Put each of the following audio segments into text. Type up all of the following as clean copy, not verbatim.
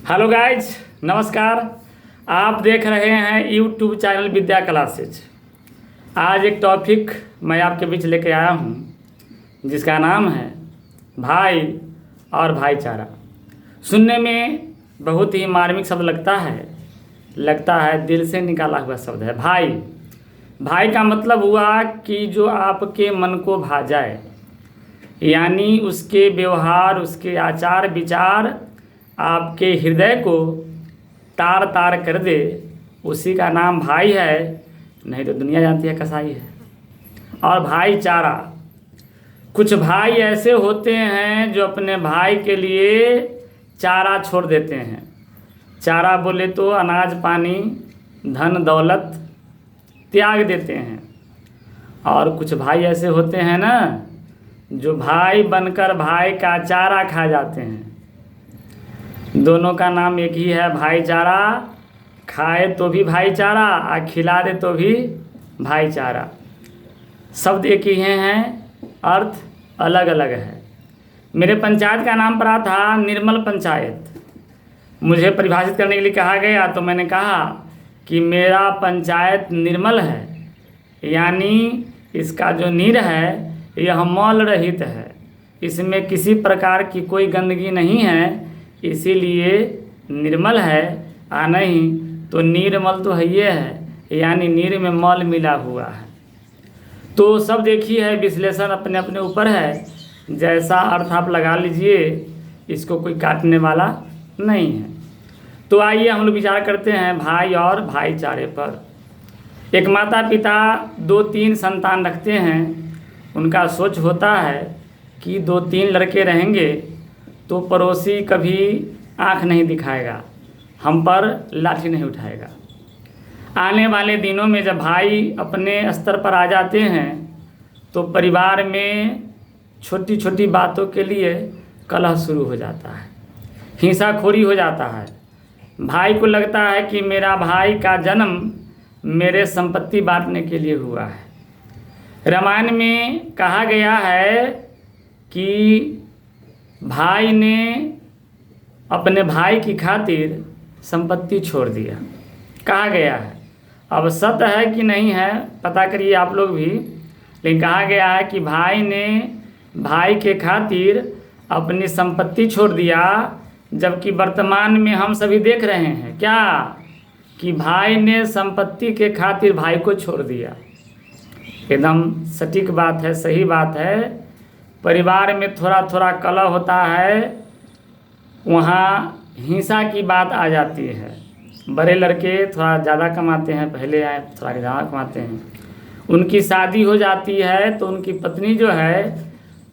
Hello guys, नमस्कार। आप देख रहे हैं यूट्यूब चैनल विद्या क्लासेज। आज एक टॉपिक मैं आपके बीच लेके आया हूँ जिसका नाम है भाई और भाईचारा। सुनने में बहुत ही मार्मिक शब्द लगता है दिल से निकाला हुआ शब्द है भाई। भाई का मतलब हुआ कि जो आपके मन को भा जाए, यानी उसके व्यवहार, उसके आचार विचार आपके हृदय को तार तार कर दे, उसी का नाम भाई है। नहीं तो दुनिया जानती है कसाई है। और भाईचारा, कुछ भाई ऐसे होते हैं जो अपने भाई के लिए चारा छोड़ देते हैं। चारा बोले तो अनाज पानी धन दौलत त्याग देते हैं। और कुछ भाई ऐसे होते हैं ना, जो भाई बनकर भाई का चारा खा जाते हैं। दोनों का नाम एक ही है, भाईचारा। खाए तो भी भाईचारा और खिला दे तो भी भाईचारा। शब्द एक ही हैं, अर्थ अलग अलग है। मेरे पंचायत का नाम पड़ा था निर्मल पंचायत। मुझे परिभाषित करने के लिए कहा गया तो मैंने कहा कि मेरा पंचायत निर्मल है, यानी इसका जो नीर है यह मौल रहित है। इसमें किसी प्रकार की कोई गंदगी नहीं है, इसीलिए निर्मल है। नहीं तो निर्मल तो है ये है, यानी नीर में मौल मिला हुआ है। तो सब देखिए है, विश्लेषण अपने अपने ऊपर है। जैसा अर्थ आप लगा लीजिए, इसको कोई काटने वाला नहीं है। तो आइए हम लोग विचार करते हैं भाई और भाईचारे पर। एक माता पिता 2-3 संतान रखते हैं। उनका सोच होता है कि 2-3 लड़के रहेंगे तो पड़ोसी कभी आंख नहीं दिखाएगा, हम पर लाठी नहीं उठाएगा। आने वाले दिनों में जब भाई अपने स्तर पर आ जाते हैं तो परिवार में छोटी छोटी बातों के लिए कलह शुरू हो जाता है, हिंसाखोरी हो जाता है। भाई को लगता है कि मेरा भाई का जन्म मेरे संपत्ति बांटने के लिए हुआ है। रामायण में कहा गया है कि भाई ने अपने भाई की खातिर संपत्ति छोड़ दिया, कहा गया है। अब सत्य है कि नहीं है पता करिए आप लोग भी, लेकिन कहा गया है कि भाई ने भाई के खातिर अपनी संपत्ति छोड़ दिया। जबकि वर्तमान में हम सभी देख रहे हैं क्या कि भाई ने संपत्ति के खातिर भाई को छोड़ दिया। एकदम सटीक बात है, सही बात है। परिवार में थोड़ा थोड़ा कलह होता है, वहाँ हिंसा की बात आ जाती है। बड़े लड़के थोड़ा ज़्यादा कमाते हैं, पहले आए थोड़ा ज़्यादा कमाते हैं। उनकी शादी हो जाती है तो उनकी पत्नी जो है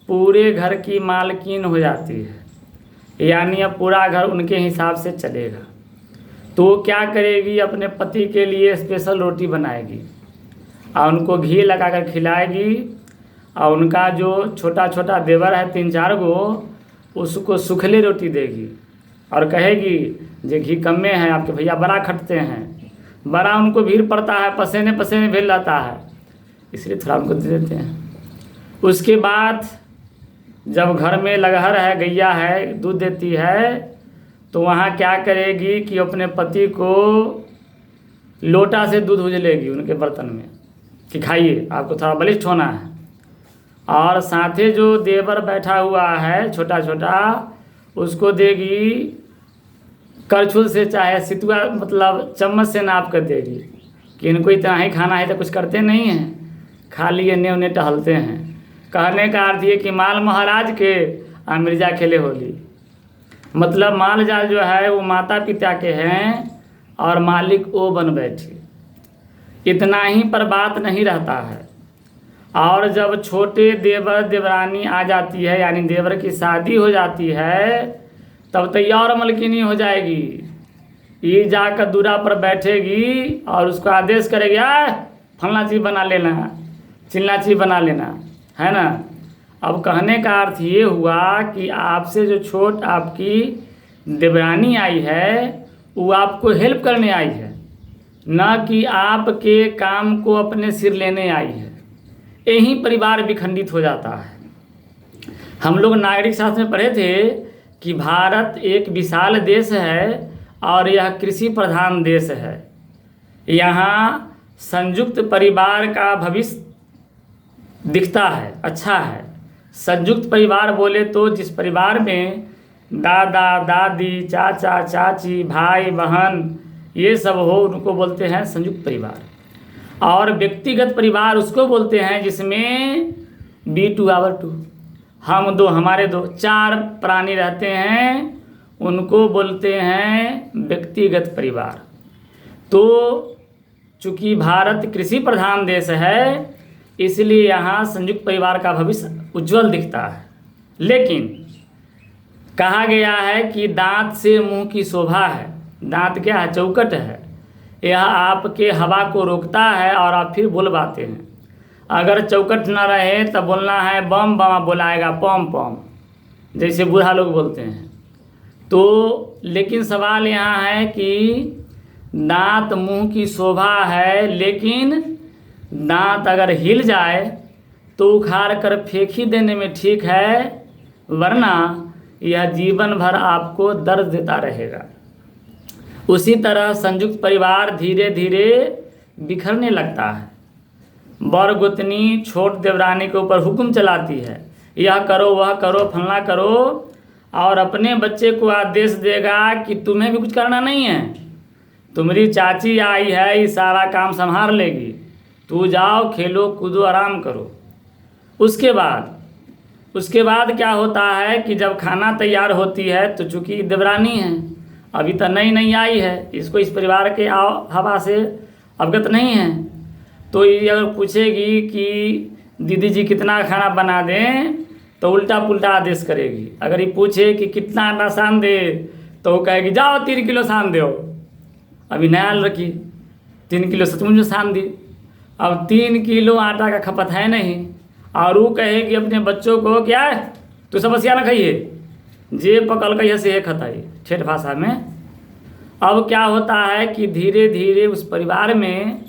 पूरे घर की मालकिन हो जाती है, यानी अब पूरा घर उनके हिसाब से चलेगा। तो वो क्या करेगी, अपने पति के लिए स्पेशल रोटी बनाएगी और उनको घी लगाकर खिलाएगी। और उनका जो छोटा छोटा देवर है 3-4 गो, उसको सूखले रोटी देगी और कहेगी जे घी कम में है, आपके भैया बड़ा खटते हैं, बड़ा उनको भीड़ पड़ता है, पसीने पसीने भेल जाता है, इसलिए थोड़ा उनको दे देते हैं। उसके बाद जब घर में लगहर है, गैया है, दूध देती है, तो वहाँ क्या करेगी कि अपने पति को लोटा से दूध उजलेगी उनके बर्तन में कि खाइए, आपको थोड़ा बलिष्ठ होना है। और साथे जो देवर बैठा हुआ है छोटा छोटा, उसको देगी करछुल से, चाहे सितुआ मतलब चम्मच से नाप कर देगी कि इनको इतना ही खाना है। तो कुछ करते नहीं हैं, खाली एने ओने टहलते हैं। कहने का अर्थ ये कि माल महाराज के और मिर्जा खेले होली। मतलब माल जाल जो है वो माता पिता के हैं और मालिक वो बन बैठी। इतना ही पर बात नहीं रहता है। और जब छोटे देवर देवरानी आ जाती है, यानी देवर की शादी हो जाती है, तब तो और मलकिनी हो जाएगी। ये जाकर दूरा पर बैठेगी और उसको आदेश करेगी, फलना चीज़ बना लेना, चिल्ला चीज़ बना लेना, है ना। अब कहने का अर्थ ये हुआ कि आपसे जो छोट आपकी देवरानी आई है वो आपको हेल्प करने आई है, न कि आपके काम को अपने सिर लेने आई है। यही परिवार विखंडित हो जाता है। हम लोग नागरिक शास्त्र में पढ़े थे कि भारत एक विशाल देश है और यह कृषि प्रधान देश है। यहाँ संयुक्त परिवार का भविष्य दिखता है, अच्छा है। संयुक्त परिवार बोले तो जिस परिवार में दादा दादी, चाचा चाची, भाई बहन ये सब हो, उनको बोलते हैं संयुक्त परिवार। और व्यक्तिगत परिवार उसको बोलते हैं जिसमें वी टू आवर टू, हम दो हमारे दो, 4 प्राणी रहते हैं, उनको बोलते हैं व्यक्तिगत परिवार। तो चूँकि भारत कृषि प्रधान देश है, इसलिए यहाँ संयुक्त परिवार का भविष्य उज्जवल दिखता है। लेकिन कहा गया है कि दांत से मुंह की शोभा है। दांत क्या है? चौकट है। यह आपके हवा को रोकता है और आप फिर बोल पाते हैं। अगर चौकट ना रहे तब बोलना है बम बम, बोलाएगा पम पम, जैसे बूढ़ा लोग बोलते हैं। तो लेकिन सवाल यहाँ है कि दांत मुंह की शोभा है, लेकिन दांत अगर हिल जाए तो उखाड़ कर फेंक ही देने में ठीक है, वरना यह जीवन भर आपको दर्द देता रहेगा। उसी तरह संयुक्त परिवार धीरे धीरे बिखरने लगता है। बड़ गोतनी छोट देवरानी के ऊपर हुक्म चलाती है, यह करो वह करो फलना करो, और अपने बच्चे को आदेश देगा कि तुम्हें भी कुछ करना नहीं है, तुम्हारी चाची आई है ये सारा काम संभाल लेगी, तू जाओ खेलो कूदो आराम करो। उसके बाद क्या होता है कि जब खाना तैयार होती है तो चूँकि देवरानी है, अभी तो नई आई है, इसको इस परिवार के हवा से अवगत नहीं है, तो ये अगर पूछेगी कि दीदी जी कितना खाना बना दें तो उल्टा पुल्टा आदेश करेगी। अगर ये पूछे कि कितना आटा सान दे तो वो कहेगी जाओ 3 किलो सान दो। अभी नया रखी 3 किलो सचमुच में सान दी। अब 3 किलो आटा का खपत है नहीं, और वो कहेगी अपने बच्चों को क्या है तो समस्या ना खाइए, जे पकल कहिए से खताई, ठेठ भाषा में। अब क्या होता है कि धीरे धीरे उस परिवार में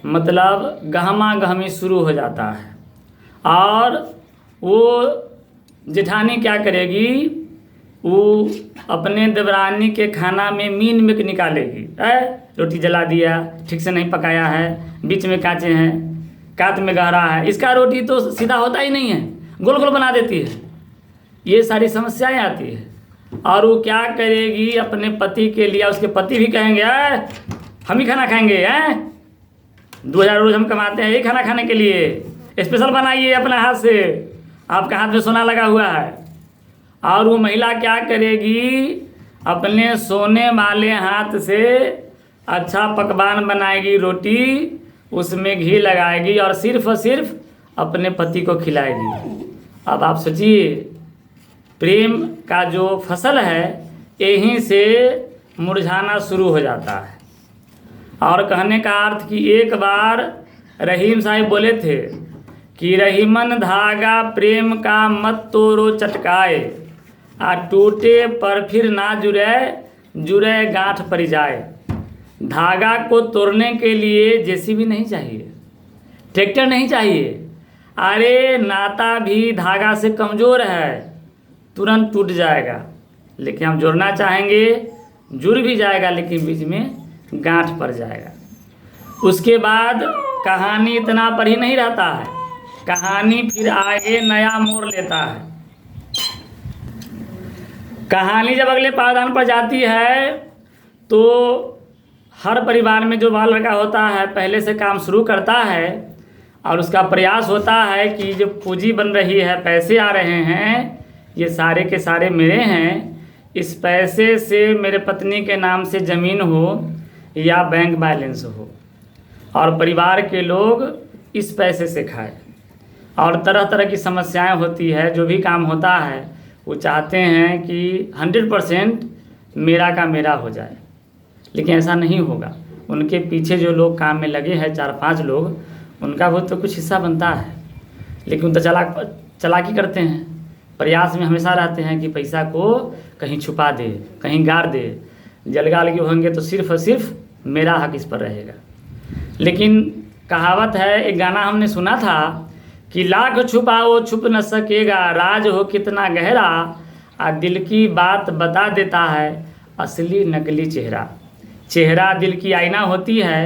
मतलब गहमा गहमी शुरू हो जाता है, और वो जेठानी क्या करेगी, वो अपने देवरानी के खाना में मीन मिक निकालेगी। रोटी जला दिया, ठीक से नहीं पकाया है, बीच में कांचे हैं, काट में गहरा है, इसका रोटी तो सीधा होता ही नहीं है, गोल गोल बना देती है। ये सारी समस्याएं आती है। और वो क्या करेगी अपने पति के लिए, उसके पति भी कहेंगे हम ही खाना खाएंगे, 2000 रोज हम कमाते हैं यही खाना खाने के लिए, स्पेशल बनाइए अपने हाथ से, आपके हाथ में सोना लगा हुआ है। और वो महिला क्या करेगी, अपने सोने वाले हाथ से अच्छा पकवान बनाएगी, रोटी उसमें घी लगाएगी और सिर्फ अपने पति को खिलाएगी। अब आप सोचिए, प्रेम का जो फसल है यहीं से मुरझाना शुरू हो जाता है। और कहने का अर्थ कि एक बार रहीम साहब बोले थे कि रहीमन धागा प्रेम का मत तोड़ो चटकाए, आ टूटे पर फिर ना जुड़े गांठ पड़ जाए। धागा को तोड़ने के लिए जेसीबी नहीं चाहिए, ट्रैक्टर नहीं चाहिए, अरे नाता भी धागा से कमज़ोर है, तुरंत टूट जाएगा। लेकिन हम जोड़ना चाहेंगे, जुड़ भी जाएगा, लेकिन बीच में गांठ पड़ जाएगा। उसके बाद कहानी इतना पर ही नहीं रहता है, कहानी फिर आगे नया मोड़ लेता है। कहानी जब अगले पायदान पर जाती है तो हर परिवार में जो बाल लड़का होता है पहले से काम शुरू करता है, और उसका प्रयास होता है कि जो पूंजी बन रही है, पैसे आ रहे हैं, ये सारे के सारे मेरे हैं, इस पैसे से मेरे पत्नी के नाम से ज़मीन हो या बैंक बैलेंस हो, और परिवार के लोग इस पैसे से खाएं। और तरह तरह की समस्याएं होती है, जो भी काम होता है वो चाहते हैं कि 100% मेरा का मेरा हो जाए, लेकिन ऐसा नहीं होगा। उनके पीछे जो लोग काम में लगे हैं 4-5 लोग, उनका वो तो कुछ हिस्सा बनता है, लेकिन तो चालाकी करते हैं, प्रयास में हमेशा रहते हैं कि पैसा को कहीं छुपा दे, कहीं गाड़ दे, जलगाल के होंगे तो सिर्फ और सिर्फ मेरा हक इस पर रहेगा। लेकिन कहावत है, एक गाना हमने सुना था कि लाख छुपाओ छुप न सकेगा, राज हो कितना गहरा, और दिल की बात बता देता है असली नकली चेहरा। चेहरा दिल की आईना होती है,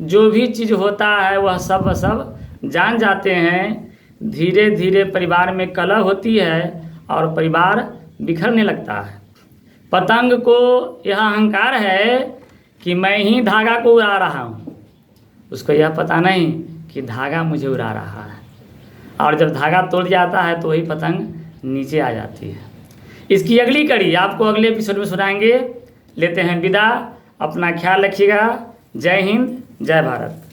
जो भी चीज़ होता है वह सब जान जाते हैं। धीरे धीरे परिवार में कलह होती है और परिवार बिखरने लगता है। पतंग को यह अहंकार है कि मैं ही धागा को उड़ा रहा हूँ, उसको यह पता नहीं कि धागा मुझे उड़ा रहा है। और जब धागा तोड़ जाता है तो वही पतंग नीचे आ जाती है। इसकी अगली कड़ी आपको अगले एपिसोड में सुनाएंगे। लेते हैं विदा, अपना ख्याल रखिएगा। जय हिंद, जय भारत।